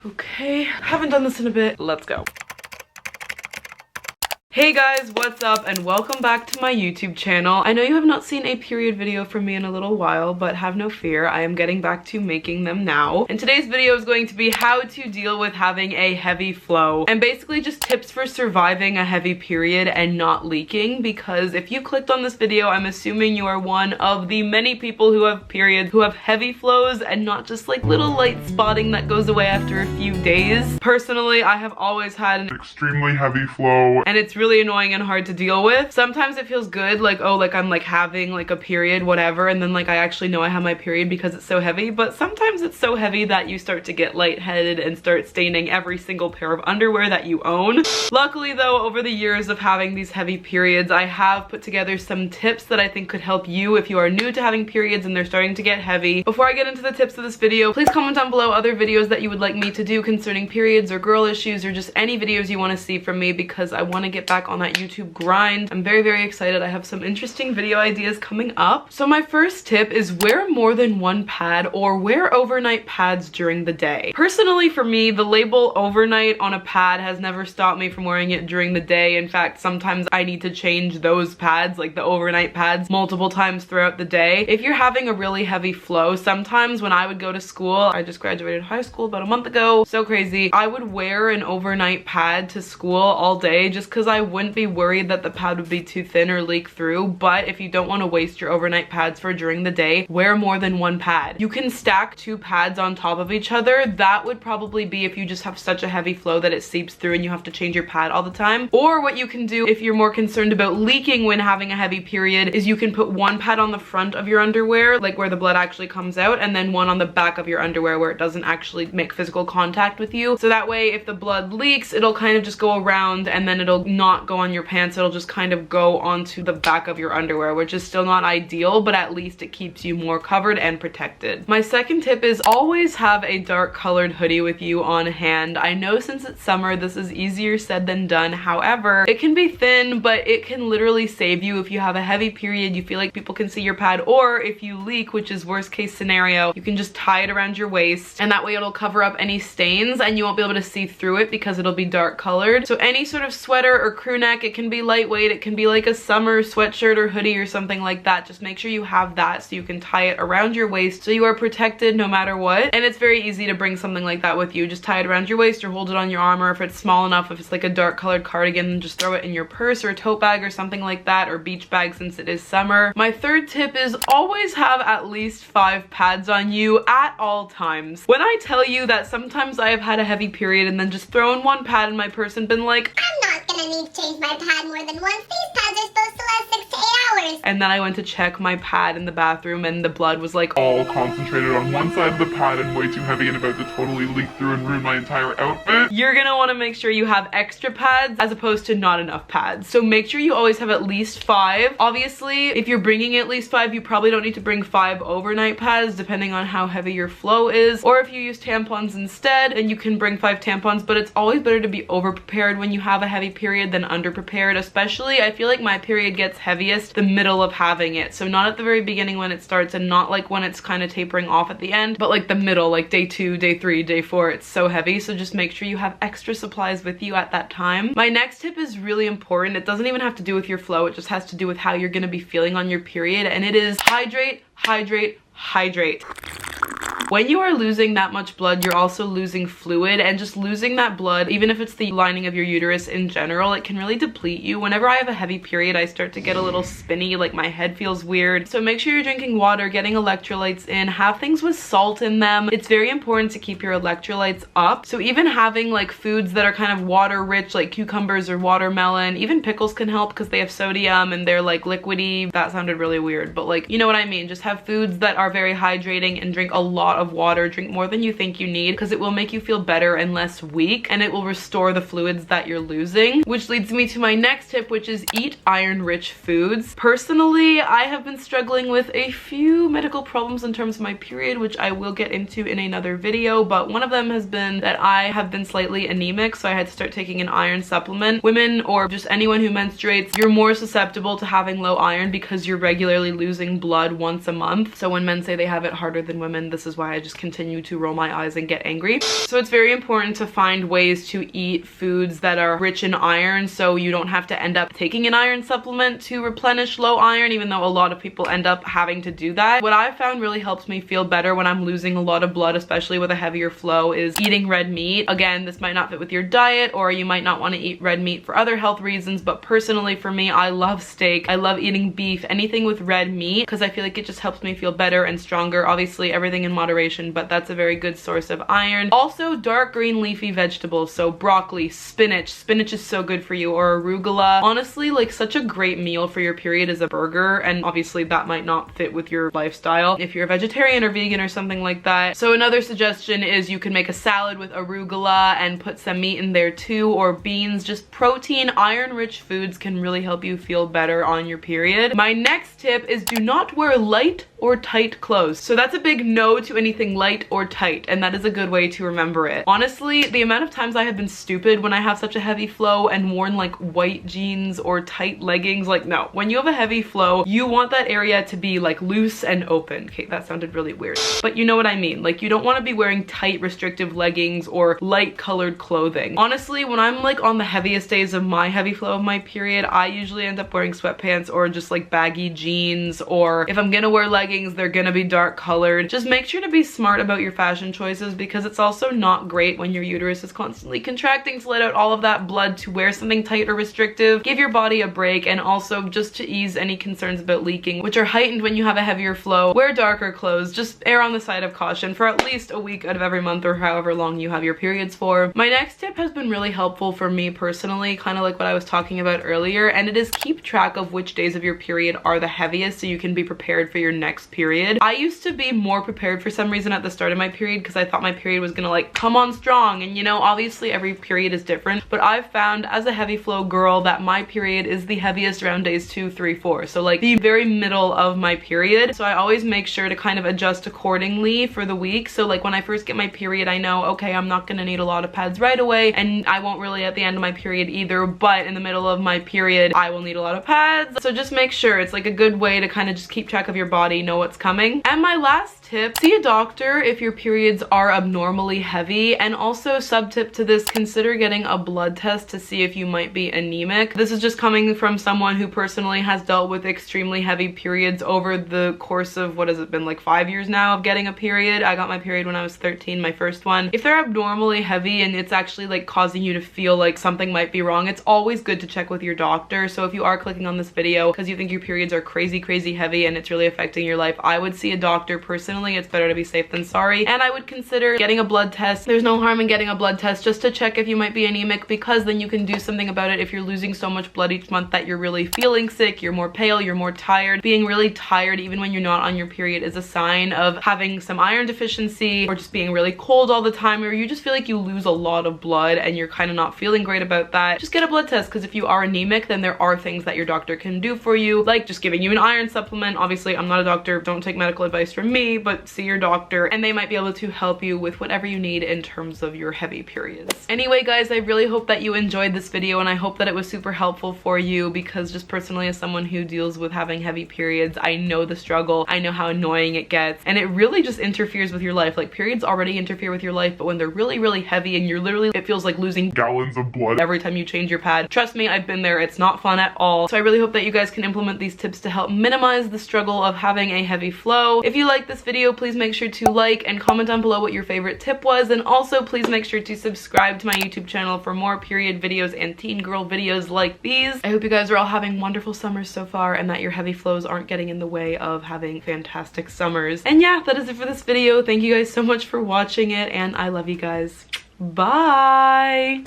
Okay, haven't done this in a bit. Let's go. Hey guys, what's up and welcome back to my YouTube channel. I know you have not seen a period video from me in a little while, but have no fear, I am getting back to making them now. And today's video is going to be how to deal with having a heavy flow and basically just tips for surviving a heavy period and not leaking, because if you clicked on this video, I'm assuming you are one of the many people who have periods who have heavy flows and not just like little light spotting that goes away after a few days. Personally, I have always had an extremely heavy flow and it's really annoying and hard to deal with. Sometimes it feels good, like, oh, like I'm like having like a period, whatever, and then like I actually know I have my period because it's so heavy, but sometimes it's so heavy that you start to get lightheaded and start staining every single pair of underwear that you own. Luckily though, over the years of having these heavy periods, I have put together some tips that I think could help you if you are new to having periods and they're starting to get heavy. Before I get into the tips of this video, please comment down below other videos that you would like me to do concerning periods or girl issues or just any videos you want to see from me, because I want to get back on that YouTube grind. I'm very excited. I have some interesting video ideas coming up. So my first tip is wear more than one pad or wear overnight pads during the day. Personally for me, the label overnight on a pad has never stopped me from wearing it during the day. In fact, sometimes I need to change those pads, like the overnight pads, multiple times throughout the day. If you're having a really heavy flow, sometimes when I would go to school, I just graduated high school about a month ago, so crazy, I would wear an overnight pad to school all day just because I wouldn't be worried that the pad would be too thin or leak through. But if you don't want to waste your overnight pads for during the day, wear more than one pad. You can stack two pads on top of each other. That would probably be if you just have such a heavy flow that it seeps through and you have to change your pad all the time. Or what you can do if you're more concerned about leaking when having a heavy period is you can put one pad on the front of your underwear, like where the blood actually comes out, and then one on the back of your underwear where it doesn't actually make physical contact with you. So that way if the blood leaks, it'll kind of just go around and then it'll not go on your pants, it'll just kind of go onto the back of your underwear, which is still not ideal, but at least it keeps you more covered and protected. My second tip is always have a dark colored hoodie with you on hand. I know since it's summer, this is easier said than done. However, it can be thin, but it can literally save you if you have a heavy period, you feel like people can see your pad, or if you leak, which is worst case scenario, you can just tie it around your waist and that way it'll cover up any stains and you won't be able to see through it because it'll be dark colored. So any sort of sweater or crew neck, it can be lightweight, it can be like a summer sweatshirt or hoodie or something like that. Just make sure you have that so you can tie it around your waist so you are protected no matter what. And it's very easy to bring something like that with you. Just tie it around your waist or hold it on your arm, or if it's small enough, if it's like a dark colored cardigan, just throw it in your purse or tote bag or something like that, or beach bag since it is summer. My third tip is always have at least 5 pads on you at all times. When I tell you that sometimes I have had a heavy period and then just thrown one pad in my purse and been like, I'm not gonna need to change my pad more than once. These pads are supposed to last 6 to 8 hours. And then I went to check my pad in the bathroom and the blood was like all concentrated on one side of the pad and way too heavy and about to totally leak through and ruin my entire outfit. You're gonna want to make sure you have extra pads as opposed to not enough pads. So make sure you always have at least 5. Obviously, if you're bringing at least 5, you probably don't need to bring 5 overnight pads depending on how heavy your flow is. Or if you use tampons instead, and you can bring 5 tampons, but it's always better to be over prepared when you have a heavy period than under prepared. Especially, I feel like my period gets heaviest the middle of having it. So not at the very beginning when it starts and not like when it's kind of tapering off at the end, but like the middle, like day 2, day 3, day 4, it's so heavy. So just make sure you have extra supplies with you at that time. My next tip is really important. It doesn't even have to do with your flow. It just has to do with how you're going to be feeling on your period. And it is hydrate, hydrate, hydrate. When you are losing that much blood, you're also losing fluid, and just losing that blood, even if it's the lining of your uterus in general, it can really deplete you. Whenever I have a heavy period, I start to get a little spinny, like my head feels weird. So make sure you're drinking water, getting electrolytes in, have things with salt in them. It's very important to keep your electrolytes up. So even having like foods that are kind of water rich, like cucumbers or watermelon, even pickles can help because they have sodium and they're like liquidy. That sounded really weird, but like, you know what I mean? Just have foods that are very hydrating and drink a lot of water. Drink more than you think you need because it will make you feel better and less weak, and it will restore the fluids that you're losing. Which leads me to my next tip, which is eat iron-rich foods. Personally, I have been struggling with a few medical problems in terms of my period, which I will get into in another video, but one of them has been that I have been slightly anemic, so I had to start taking an iron supplement. Women, or just anyone who menstruates, you're more susceptible to having low iron because you're regularly losing blood once a month. So when men say they have it harder than women, this is why why I just continue to roll my eyes and get angry. So it's very important to find ways to eat foods that are rich in iron, so you don't have to end up taking an iron supplement to replenish low iron, even though a lot of people end up having to do that. What I found really helps me feel better when I'm losing a lot of blood, especially with a heavier flow, is eating red meat. Again, this might not fit with your diet, or you might not want to eat red meat for other health reasons, but personally for me, I love steak. I love eating beef, anything with red meat, because I feel like it just helps me feel better and stronger. Obviously, everything in moderation, but that's a very good source of iron. Also, dark green leafy vegetables, so broccoli, spinach. Spinach is so good for you, or arugula. Honestly, like, such a great meal for your period is a burger, and obviously that might not fit with your lifestyle if you're a vegetarian or vegan or something like that. So another suggestion is you can make a salad with arugula and put some meat in there too, or beans. Just protein, iron-rich foods can really help you feel better on your period. My next tip is do not wear light or tight clothes. So that's a big no to anything light or tight, and that is a good way to remember it. Honestly, the amount of times I have been stupid when I have such a heavy flow and worn like white jeans or tight leggings, like no. When you have a heavy flow, you want that area to be like loose and open. Okay, that sounded really weird, but you know what I mean. Like, you don't want to be wearing tight restrictive leggings or light colored clothing. Honestly, when I'm like on the heaviest days of my heavy flow of my period, I usually end up wearing sweatpants or just like baggy jeans, or if I'm gonna wear leggings, they're gonna be dark colored. Just make sure to be smart about your fashion choices, because it's also not great when your uterus is constantly contracting to let out all of that blood to wear something tight or restrictive. Give your body a break, and also just to ease any concerns about leaking, which are heightened when you have a heavier flow, wear darker clothes. Just err on the side of caution for at least a week out of every month, or however long you have your periods for. My next tip has been really helpful for me personally, kind of like what I was talking about earlier, and it is keep track of which days of your period are the heaviest so you can be prepared for your next period. I used to be more prepared for some reason at the start of my period, because I thought my period was gonna like come on strong, and you know, obviously every period is different, but I've found as a heavy flow girl that my period is the heaviest around days 2, 3, 4, so like the very middle of my period. So I always make sure to kind of adjust accordingly for the week. So like when I first get my period, I know, okay, I'm not gonna need a lot of pads right away, and I won't really at the end of my period either, but in the middle of my period I will need a lot of pads. So just make sure, it's like a good way to kind of just keep track of your body, know what's coming. And my last tip, see a doctor if your periods are abnormally heavy, and also sub tip to this, consider getting a blood test to see if you might be anemic. This is just coming from someone who personally has dealt with extremely heavy periods over the course of, what has it been, like 5 years now of getting a period. I got my period when I was 13, my first one. If they're abnormally heavy and it's actually like causing you to feel like something might be wrong, it's always good to check with your doctor. So if you are clicking on this video because you think your periods are crazy heavy and it's really affecting your life, I would see a doctor personally. It's better to be safe than sorry, and I would consider getting a blood test. There's no harm in getting a blood test just to check if you might be anemic, because then you can do something about it. If you're losing so much blood each month that you're really feeling sick, you're more pale, you're more tired. Being really tired even when you're not on your period is a sign of having some iron deficiency, or just being really cold all the time, or you just feel like you lose a lot of blood and you're kind of not feeling great about that. Just get a blood test, because if you are anemic, then there are things that your doctor can do for you, like just giving you an iron supplement. Obviously, I'm not a doctor, don't take medical advice from me, but see your doctor and they might be able to help you with whatever you need in terms of your heavy periods. Anyway guys, I really hope that you enjoyed this video, and I hope that it was super helpful for you, because just personally as someone who deals with having heavy periods, I know the struggle, I know how annoying it gets, and it really just interferes with your life. Like, periods already interfere with your life, but when they're really heavy and you're literally, it feels like losing gallons of blood every time you change your pad. Trust me, I've been there. It's not fun at all. So I really hope that you guys can implement these tips to help minimize the struggle of having a heavy flow. If you like this video, please make sure to like and comment down below what your favorite tip was, and also please make sure to subscribe to my YouTube channel for more period videos and teen girl videos like these. I hope you guys are all having wonderful summers so far, and that your heavy flows aren't getting in the way of having fantastic summers. And yeah, that is it for this video. Thank you guys so much for watching it, and I love you guys. Bye!